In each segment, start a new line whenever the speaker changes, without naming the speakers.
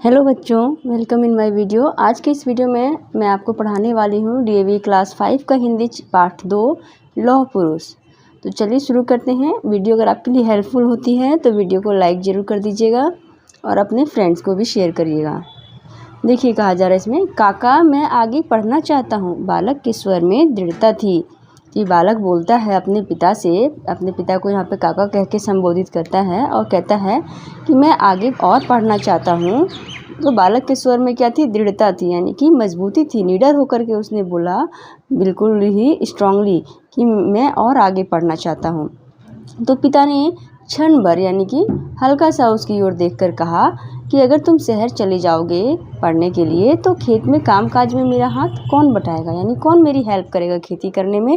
Hello बच्चों, welcome in my video. आज के इस वीडियो में मैं आपको पढ़ाने वाली हूँ डीएवी क्लास 5 का हिंदी पाठ 2 लौह पुरुष। तो चलिए शुरू करते हैं। वीडियो अगर आपके लिए हेल्पफुल होती है तो वीडियो को लाइक ज़रूर कर दीजिएगा और अपने फ्रेंड्स को भी शेयर करिएगा। देखिए कहा जा रहा है इसमें, काका मैं आगे पढ़ना चाहता हूँ। बालक के स्वर में दृढ़ता थी। कि बालक बोलता है अपने पिता से, अपने पिता को यहाँ पे काका कह के संबोधित करता है और कहता है कि मैं आगे और पढ़ना चाहता हूँ। तो बालक के स्वर में क्या थी? दृढ़ता थी, यानी कि मजबूती थी। निडर होकर के उसने बोला बिल्कुल ही स्ट्रांगली कि मैं और आगे पढ़ना चाहता हूँ। तो पिता ने क्षण भर यानी कि हल्का सा उसकी ओर देखकर कहा कि अगर तुम शहर चले जाओगे पढ़ने के लिए तो खेत में कामकाज में मेरा हाथ कौन बटाएगा, यानी कौन मेरी हेल्प करेगा खेती करने में।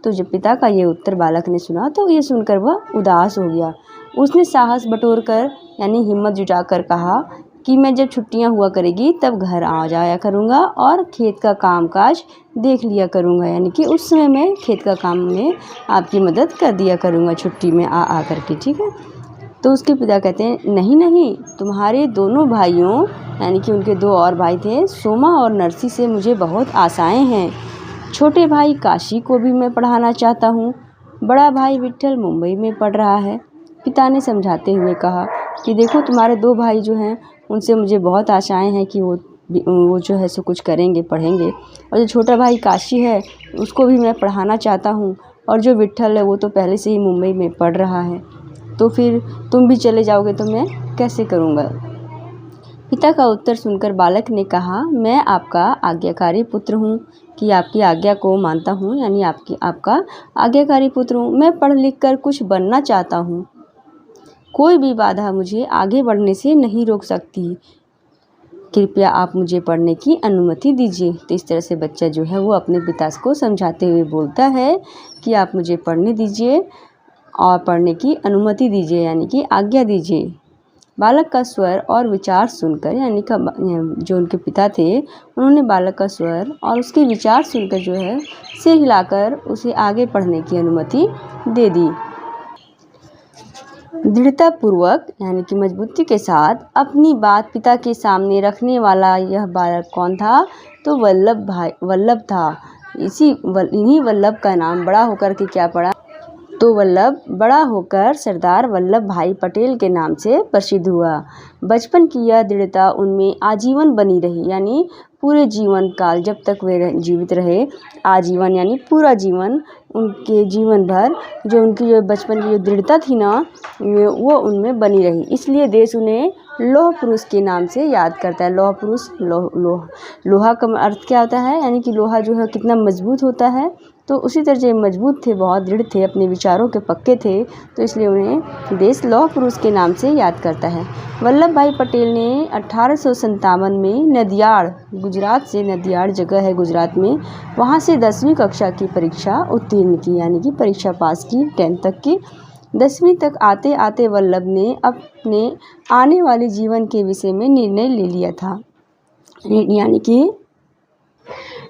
तो जब पिता का ये उत्तर बालक ने सुना तो ये सुनकर वह उदास हो गया। उसने साहस बटोर कर यानी हिम्मत जुटाकर कहा कि मैं जब छुट्टियां हुआ करेगी तब घर आ जाया करूँगा और खेत का कामकाज देख लिया करूँगा, यानी कि उस समय मैं खेत का काम में आपकी मदद कर दिया करूँगा छुट्टी में आ कर के, ठीक है। तो उसके पिता कहते हैं नहीं नहीं, तुम्हारे दोनों भाइयों यानी कि उनके दो और भाई थे, सोमा और नरसी से मुझे बहुत आशाएं हैं। छोटे भाई काशी को भी मैं पढ़ाना चाहता हूँ। बड़ा भाई विट्ठल मुंबई में पढ़ रहा है। पिता ने समझाते हुए कहा कि देखो तुम्हारे दो भाई जो हैं उनसे मुझे बहुत आशाएं हैं कि वो जो है सो कुछ करेंगे, पढ़ेंगे। और जो छोटा भाई काशी है उसको भी मैं पढ़ाना चाहता हूँ, और जो विट्ठल है वो तो पहले से ही मुंबई में पढ़ रहा है। तो फिर तुम भी चले जाओगे तो मैं कैसे करूँगा। पिता का उत्तर सुनकर बालक ने कहा मैं आपका आज्ञाकारी पुत्र हूँ, कि आपकी आज्ञा को मानता हूँ, यानी आपका आज्ञाकारी पुत्र हूँ। मैं पढ़ लिख कर कुछ बनना चाहता हूँ। कोई भी बाधा मुझे आगे बढ़ने से नहीं रोक सकती। कृपया आप मुझे पढ़ने की अनुमति दीजिए। तो इस तरह से बच्चा जो है वो अपने पिता को समझाते हुए बोलता है कि आप मुझे पढ़ने दीजिए और पढ़ने की अनुमति दीजिए, यानी कि आज्ञा दीजिए। बालक का स्वर और विचार सुनकर, यानी जो उनके पिता थे उन्होंने बालक का स्वर और उसके विचार सुनकर जो है सिर हिलाकर उसे आगे पढ़ने की अनुमति दे दी। दृढ़तापूर्वक यानी कि मजबूती के साथ अपनी बात पिता के सामने रखने वाला यह बालक कौन था? तो वल्लभ था। इन्हीं वल्लभ का नाम बड़ा होकर के क्या पड़ा? तो वल्लभ बड़ा होकर सरदार वल्लभ भाई पटेल के नाम से प्रसिद्ध हुआ। बचपन की यह दृढ़ता उनमें आजीवन बनी रही, यानी पूरे जीवन काल जब तक वे जीवित रहे, आजीवन यानी पूरा जीवन, उनके जीवन भर जो उनकी जो बचपन की जो दृढ़ता थी ना वो उनमें बनी रही। इसलिए देश उन्हें लौह पुरुष के नाम से याद करता है। लौह पुरुष, लोहा का अर्थ क्या होता है? यानी कि लोहा जो है कितना मजबूत होता है, तो उसी तरह से मजबूत थे, बहुत दृढ़ थे, अपने विचारों के पक्के थे, तो इसलिए उन्हें देश लौह पुरुष के नाम से याद करता है। वल्लभ भाई पटेल ने 1857 में नदियाड़, गुजरात से नदियाड़ जगह है गुजरात में, वहाँ से 10वीं कक्षा की परीक्षा उत्तीर्ण की, यानी कि परीक्षा पास की 10th तक की। 10वीं तक आते आते वल्लभ ने अपने आने वाले जीवन के विषय में निर्णय ले लिया था, यानी कि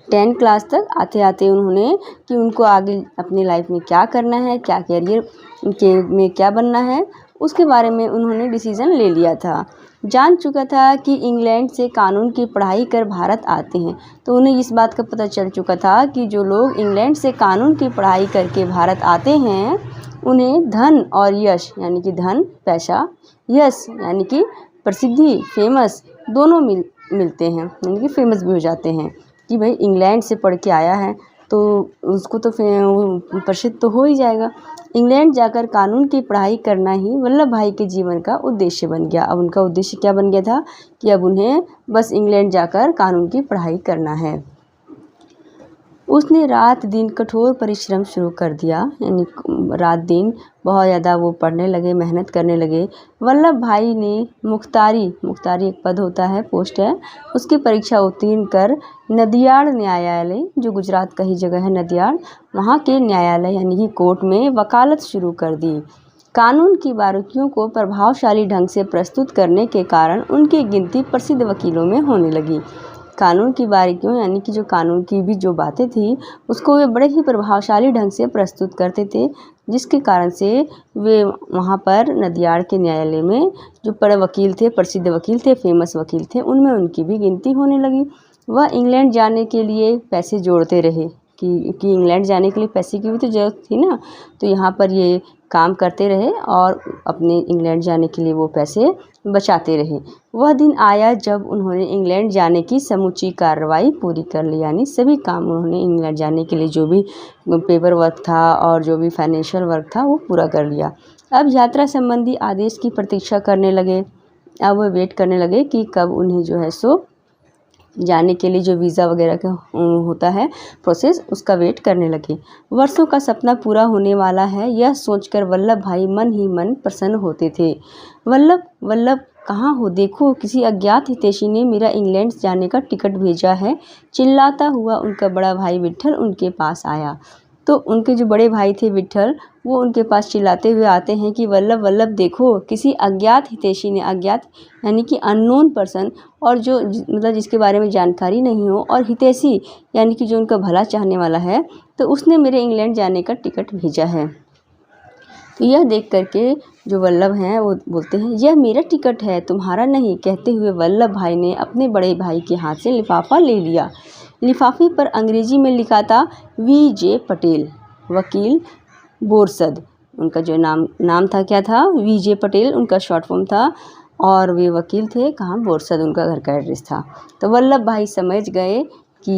10 क्लास तक आते आते उन्होंने कि उनको आगे अपनी लाइफ में क्या करना है, क्या करियर के में क्या बनना है, उसके बारे में उन्होंने डिसीज़न ले लिया था। जान चुका था कि इंग्लैंड से कानून की पढ़ाई कर भारत आते हैं, तो उन्हें इस बात का पता चल चुका था कि जो लोग इंग्लैंड से कानून की पढ़ाई करके भारत आते हैं उन्हें धन और यश, यानी कि धन पैसा, यश यानी कि प्रसिद्धि, फेमस, दोनों मिलते हैं, यानी कि फेमस भी हो जाते हैं कि भाई इंग्लैंड से पढ़ के आया है तो उसको तो प्रसिद्ध तो हो ही जाएगा। इंग्लैंड जाकर कानून की पढ़ाई करना ही वल्लभ भाई के जीवन का उद्देश्य बन गया। अब उनका उद्देश्य क्या बन गया था कि अब उन्हें बस इंग्लैंड जाकर कानून की पढ़ाई करना है। उसने रात दिन कठोर परिश्रम शुरू कर दिया, यानी रात दिन बहुत ज़्यादा वो पढ़ने लगे, मेहनत करने लगे। वल्लभ भाई ने मुख्तारी एक पद होता है, पोस्ट है, उसकी परीक्षा उत्तीर्ण कर नदियाड़ न्यायालय, जो गुजरात का ही जगह है नदियाड़, वहाँ के न्यायालय यानी कि कोर्ट में वकालत शुरू कर दी। कानून की बारीकियों को प्रभावशाली ढंग से प्रस्तुत करने के कारण उनकी गिनती प्रसिद्ध वकीलों में होने लगी। कानून की बारीकियों यानी कि जो कानून की भी जो बातें थी उसको वे बड़े ही प्रभावशाली ढंग से प्रस्तुत करते थे, जिसके कारण से वे वहाँ पर नदियाड़ के न्यायालय में जो बड़े वकील थे, प्रसिद्ध वकील थे, फेमस वकील थे, उनमें उनकी भी गिनती होने लगी। वह इंग्लैंड जाने के लिए पैसे जोड़ते रहे कि इंग्लैंड जाने के लिए पैसे की भी तो ज़रूरत थी ना, तो यहाँ पर ये काम करते रहे और अपने इंग्लैंड जाने के लिए वो पैसे बचाते रहे। वह दिन आया जब उन्होंने इंग्लैंड जाने की समूची कार्रवाई पूरी कर ली, यानी सभी काम उन्होंने इंग्लैंड जाने के लिए जो भी पेपर वर्क था और जो भी फाइनेंशियल वर्क था वो पूरा कर लिया। अब यात्रा संबंधी आदेश की प्रतीक्षा करने लगे। अब वो वेट करने लगे कि कब उन्हें जो है सो जाने के लिए जो वीज़ा वगैरह का होता है प्रोसेस, उसका वेट करने लगे। वर्षों का सपना पूरा होने वाला है, यह सोचकर वल्लभ भाई मन ही मन प्रसन्न होते थे। वल्लभ वल्लभ कहाँ हो, देखो किसी अज्ञात हितैषी ने मेरा इंग्लैंड जाने का टिकट भेजा है। चिल्लाता हुआ उनका बड़ा भाई विट्ठल उनके पास आया। तो उनके जो बड़े भाई थे विट्ठल, वो उनके पास चिल्लाते हुए आते हैं कि वल्लभ वल्लभ देखो किसी अज्ञात हितैषी ने, अज्ञात यानी कि अननोन पर्सन, और जो मतलब जिसके बारे में जानकारी नहीं हो, और हितैषी यानी कि जो उनका भला चाहने वाला है, तो उसने मेरे इंग्लैंड जाने का टिकट भेजा है। तो यह देख करके जो वल्लभ हैं वो बोलते हैं यह मेरा टिकट है, तुम्हारा नहीं। कहते हुए वल्लभ भाई ने अपने बड़े भाई के हाथ से लिफाफा ले लिया। लिफाफे पर अंग्रेजी में लिखा था वी.जे. पटेल, वकील बोरसद। उनका जो नाम था क्या था, वी.जे. पटेल उनका शॉर्ट फॉर्म था, और वे वकील थे कहाँ, बोरसद उनका घर का एड्रेस था। तो वल्लभ भाई समझ गए कि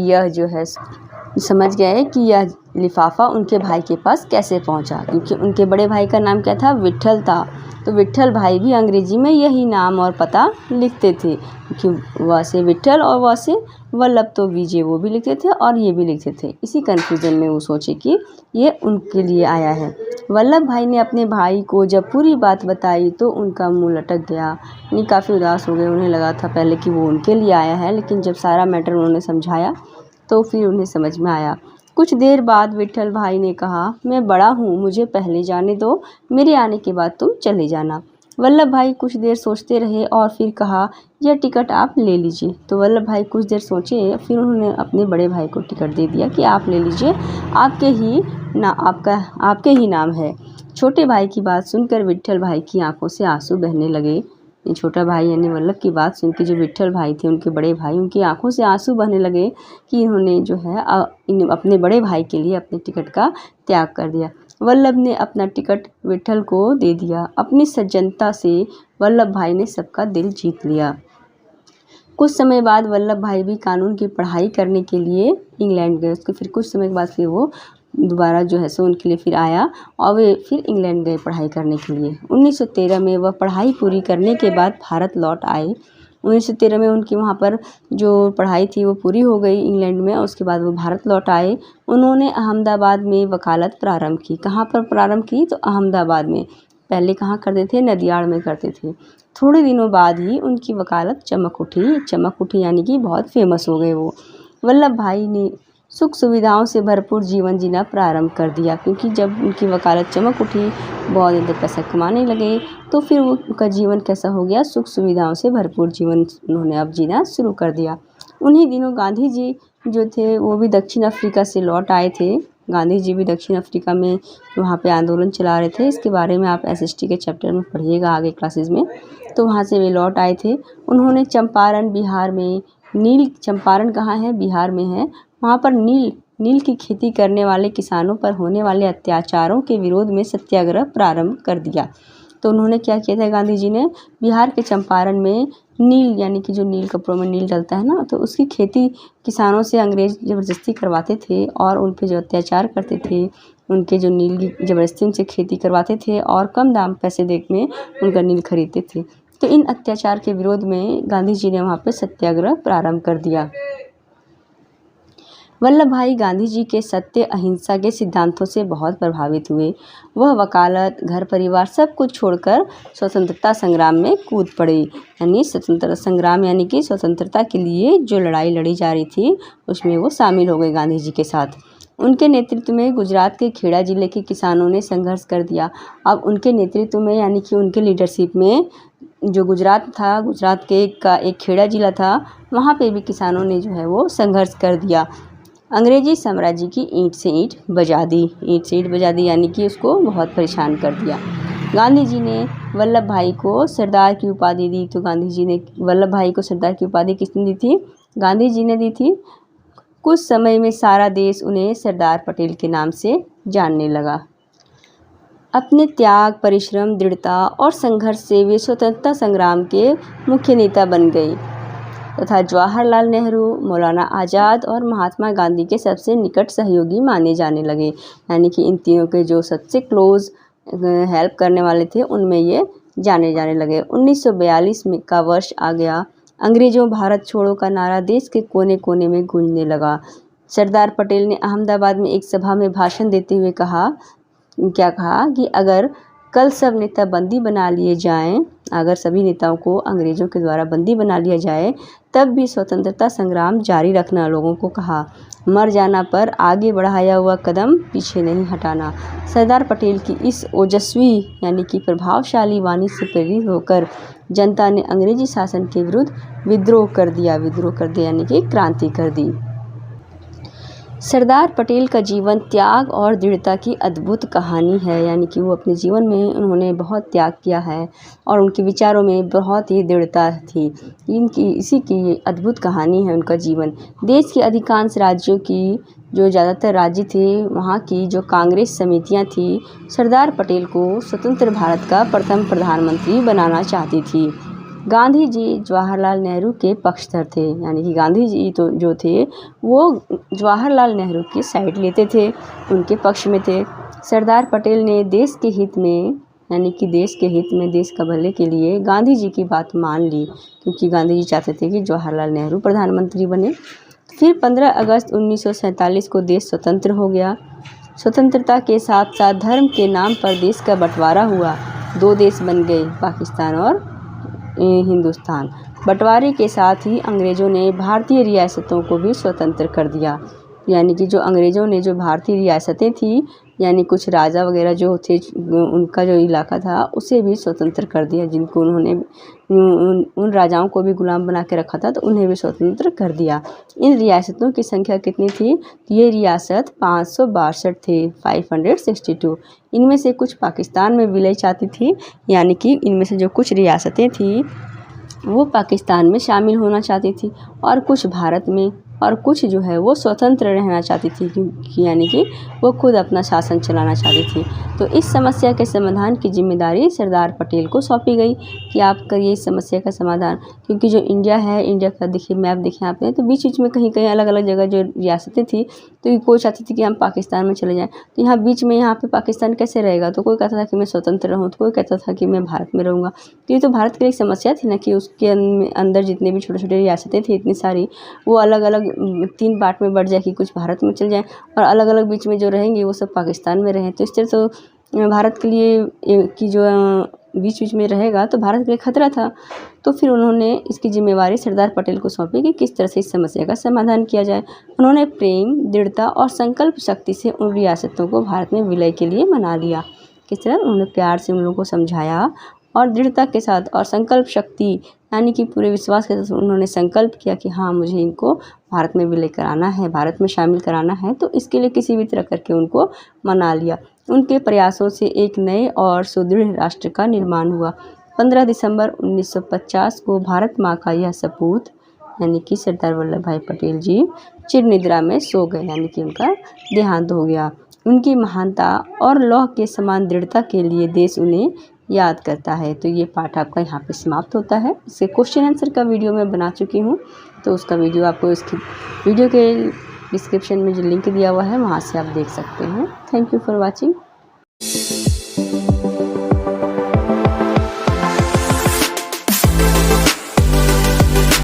यह लिफाफा उनके भाई के पास कैसे पहुंचा, क्योंकि उनके बड़े भाई का नाम क्या था, विट्ठल था। तो विट्ठल भाई भी अंग्रेजी में यही नाम और पता लिखते थे, क्योंकि वह से विट्ठल और वह से वल्लभ, तो वीजे वो भी लिखते थे और ये भी लिखते थे। इसी कन्फ्यूज़न में वो सोचे कि ये उनके लिए आया है। वल्लभ भाई ने अपने भाई को जब पूरी बात बताई तो उनका मुँह लटक गया, यानी काफ़ी उदास हो गए। उन्हें लगा था पहले कि वो उनके लिए आया है, लेकिन जब सारा मैटर उन्होंने समझाया तो फिर उन्हें समझ में आया। कुछ देर बाद विट्ठल भाई ने कहा, मैं बड़ा हूँ, मुझे पहले जाने दो, मेरे आने के बाद तुम चले जाना। वल्लभ भाई कुछ देर सोचते रहे और फिर कहा, यह टिकट आप ले लीजिए। तो वल्लभ भाई कुछ देर सोचे, फिर उन्होंने अपने बड़े भाई को टिकट दे दिया कि आप ले लीजिए, आपके ही नाम है। छोटे भाई की बात सुनकर विट्ठल भाई की आंखों से आंसू बहने लगे। छोटा भाई यानी वल्लभ की बात सुन के जो विट्ठल भाई थे, उनके बड़े भाई, उनकी आंखों से आंसू बहने लगे कि इन्होंने जो है अपने बड़े भाई के लिए अपने टिकट का त्याग कर दिया। वल्लभ ने अपना टिकट विट्ठल को दे दिया। अपनी सज्जनता से वल्लभ भाई ने सबका दिल जीत लिया। कुछ समय बाद वल्लभ भाई भी कानून की पढ़ाई करने के लिए इंग्लैंड गए। उसके फिर कुछ समय के बाद फिर वो दोबारा जो है सो उनके लिए फिर आया और वे फिर इंग्लैंड गए पढ़ाई करने के लिए। 1913 में वह पढ़ाई पूरी करने के बाद भारत लौट आए। 1913 में उनकी वहाँ पर जो पढ़ाई थी वो पूरी हो गई इंग्लैंड में, और उसके बाद वो भारत लौट आए। उन्होंने अहमदाबाद में वकालत प्रारंभ की। कहाँ पर प्रारंभ की, तो अहमदाबाद में। पहले कहाँ करते थे, नदियाड़ में करते थे। थोड़े दिनों बाद ही उनकी वकालत चमक उठी यानी कि बहुत फेमस हो गए वो। वल्लभ भाई ने सुख सुविधाओं से भरपूर जीवन जीना प्रारंभ कर दिया, क्योंकि जब उनकी वकालत चमक उठी, बहुत ज़्यादा पैसा कमाने लगे, तो फिर वो उनका जीवन कैसा हो गया, सुख सुविधाओं से भरपूर जीवन उन्होंने अब जीना शुरू कर दिया। उन्हीं दिनों गांधी जी जो थे वो भी दक्षिण अफ्रीका से लौट आए थे। गांधी जी भी दक्षिण अफ्रीका में वहाँ पे आंदोलन चला रहे थे। इसके बारे में आप SST के चैप्टर में पढ़िएगा आगे क्लासेस में। तो वहाँ से वे लौट आए थे। उन्होंने चंपारण बिहार में चंपारण कहाँ है, बिहार में है, वहाँ पर नील की खेती करने वाले किसानों पर होने वाले अत्याचारों के विरोध में सत्याग्रह प्रारंभ कर दिया। तो उन्होंने क्या किया था, गांधी जी ने बिहार के चंपारण में नील यानी कि जो नील कपड़ों में नील डलता है ना, तो उसकी खेती किसानों से अंग्रेज ज़बरदस्ती करवाते थे और उन पे जो अत्याचार करते थे, उनके जो नील की ज़बरदस्ती उनसे खेती करवाते थे और कम दाम पैसे देकर उनका नील खरीदते थे। तो इन अत्याचार के विरोध में गांधी जी ने वहाँ पर सत्याग्रह प्रारंभ कर दिया। वल्लभ भाई गांधी जी के सत्य अहिंसा के सिद्धांतों से बहुत प्रभावित हुए। वह वकालत, घर परिवार सब कुछ छोड़कर स्वतंत्रता संग्राम में कूद पड़े। यानी स्वतंत्रता संग्राम यानी कि स्वतंत्रता के लिए जो लड़ाई लड़ी जा रही थी उसमें वो शामिल हो गए गांधी जी के साथ। उनके नेतृत्व में गुजरात के खेड़ा जिले के किसानों ने संघर्ष कर दिया। अब उनके नेतृत्व में यानी कि उनके लीडरशिप में जो गुजरात था, गुजरात के एक खेड़ा जिला था, वहाँ पे भी किसानों ने जो है वो संघर्ष कर दिया। अंग्रेजी साम्राज्य की ईंट से ईंट बजा दी यानी कि उसको बहुत परेशान कर दिया। गांधी जी ने वल्लभ भाई को सरदार की उपाधि दी। तो गांधी जी ने वल्लभ भाई को सरदार की उपाधि किसने दी थी? गांधी जी ने दी थी। कुछ समय में सारा देश उन्हें सरदार पटेल के नाम से जानने लगा। अपने त्याग, परिश्रम, दृढ़ता और संघर्ष से वे स्वतंत्रता संग्राम के मुख्य नेता बन गए तथा जवाहरलाल नेहरू, मौलाना आज़ाद और महात्मा गांधी के सबसे निकट सहयोगी माने जाने लगे। यानी कि इन तीनों के जो सबसे क्लोज हेल्प करने वाले थे उनमें ये जाने लगे। 1942 में का वर्ष आ गया। अंग्रेजों भारत छोड़ो का नारा देश के कोने कोने में गूंजने लगा। सरदार पटेल ने अहमदाबाद में एक सभा में भाषण देते हुए कहा कि अगर कल सब नेता बंदी बना लिए जाएं, अगर सभी नेताओं को अंग्रेज़ों के द्वारा बंदी बना लिया जाए तब भी स्वतंत्रता संग्राम जारी रखना। लोगों को कहा, मर जाना पर आगे बढ़ाया हुआ कदम पीछे नहीं हटाना। सरदार पटेल की इस ओजस्वी यानी कि प्रभावशाली वाणी से प्रेरित होकर जनता ने अंग्रेजी शासन के विरुद्ध विद्रोह कर दिया यानी कि क्रांति कर दी। सरदार पटेल का जीवन त्याग और दृढ़ता की अद्भुत कहानी है। यानी कि वो अपने जीवन में उन्होंने बहुत त्याग किया है और उनके विचारों में बहुत ही दृढ़ता थी। इसी की अद्भुत कहानी है उनका जीवन। देश के अधिकांश राज्यों की जो ज़्यादातर राज्य थे वहाँ की जो कांग्रेस समितियाँ थी सरदार पटेल को स्वतंत्र भारत का प्रथम प्रधानमंत्री बनाना चाहती थी। गांधी जी जवाहरलाल नेहरू के पक्षधर थे। यानी कि गांधी जी तो जो थे वो जवाहरलाल नेहरू की साइड लेते थे, उनके पक्ष में थे। सरदार पटेल ने देश के हित में यानी कि देश का भले के लिए गांधी जी की बात मान ली, क्योंकि गांधी जी चाहते थे कि जवाहरलाल नेहरू प्रधानमंत्री बने। फिर 15 अगस्त 1947 को देश स्वतंत्र हो गया। स्वतंत्रता के साथ साथ धर्म के नाम पर देश का बंटवारा हुआ। 2 देश बन गए, पाकिस्तान और हिंदुस्तान। बंटवारे के साथ ही अंग्रेज़ों ने भारतीय रियासतों को भी स्वतंत्र कर दिया। यानी कि जो अंग्रेज़ों ने जो भारतीय रियासतें थी यानी कुछ राजा वगैरह जो थे उनका जो इलाका था उसे भी स्वतंत्र कर दिया। जिनको उन्होंने उन राजाओं को भी गुलाम बना के रखा था तो उन्हें भी स्वतंत्र कर दिया। इन रियासतों की संख्या कितनी थी? ये रियासत 562 थे, 562। इनमें से कुछ पाकिस्तान में विलय चाहती थी। यानी कि इनमें से जो कुछ रियासतें थी वो पाकिस्तान में शामिल होना चाहती थी और कुछ भारत में और कुछ जो है वो स्वतंत्र रहना चाहती थी, क्योंकि यानी कि वो खुद अपना शासन चलाना चाहती थी। तो इस समस्या के समाधान की जिम्मेदारी सरदार पटेल को सौंपी गई कि आप करिए इस समस्या का समाधान। क्योंकि जो इंडिया है, इंडिया का देखिए मैप देखें आपने, तो बीच बीच में कहीं कहीं अलग अलग जगह जो रियासतें थी तो कोई चाहती थी कि हम पाकिस्तान में चले जाएँ। तो यहाँ बीच में यहाँ पर पाकिस्तान कैसे रहेगा? तो कोई कहता था कि मैं स्वतंत्र रहूँ, तो कोई कहता था कि मैं भारत में रहूँगा। तो ये तो भारत की एक समस्या थी ना कि उसके अंदर जितने भी छोटे छोटे रियासतें थी इतनी सारी, वो अलग अलग 3 पार्ट में बढ़ जाए कि कुछ भारत में चल जाएँ और अलग अलग बीच में जो रहेंगे वो सब पाकिस्तान में रहें। तो इस तरह तो भारत के लिए कि जो बीच बीच में रहेगा तो भारत के लिए खतरा था। तो फिर उन्होंने इसकी जिम्मेवारी सरदार पटेल को सौंपी कि किस तरह से इस समस्या का समाधान किया जाए। उन्होंने प्रेम, दृढ़ता और संकल्प शक्ति से उन रियासतों को भारत में विलय के लिए मना लिया। किस तरह? उन्होंने प्यार से उन लोगों को समझाया और दृढ़ता के साथ और संकल्प शक्ति यानी कि पूरे विश्वास के साथ उन्होंने संकल्प किया कि हाँ मुझे इनको भारत में विलय कराना है, भारत में शामिल कराना है। तो इसके लिए किसी भी तरह करके उनको मना लिया। उनके प्रयासों से एक नए और सुदृढ़ राष्ट्र का निर्माण हुआ। 15 दिसंबर 1950 को भारत माँ का यह सपूत यानी कि सरदार वल्लभ भाई पटेल जी चिर निद्रा में सो गए, यानी कि उनका देहांत हो गया। उनकी महानता और लौह के समान दृढ़ता के लिए देश उन्हें याद करता है। तो ये पाठ आपका यहाँ पे समाप्त होता है। इसके क्वेश्चन आंसर का वीडियो मैं बना चुकी हूँ, तो उसका वीडियो आपको इसकी वीडियो के डिस्क्रिप्शन में जो लिंक दिया हुआ है वहाँ से आप देख सकते हैं। Thank you for watching.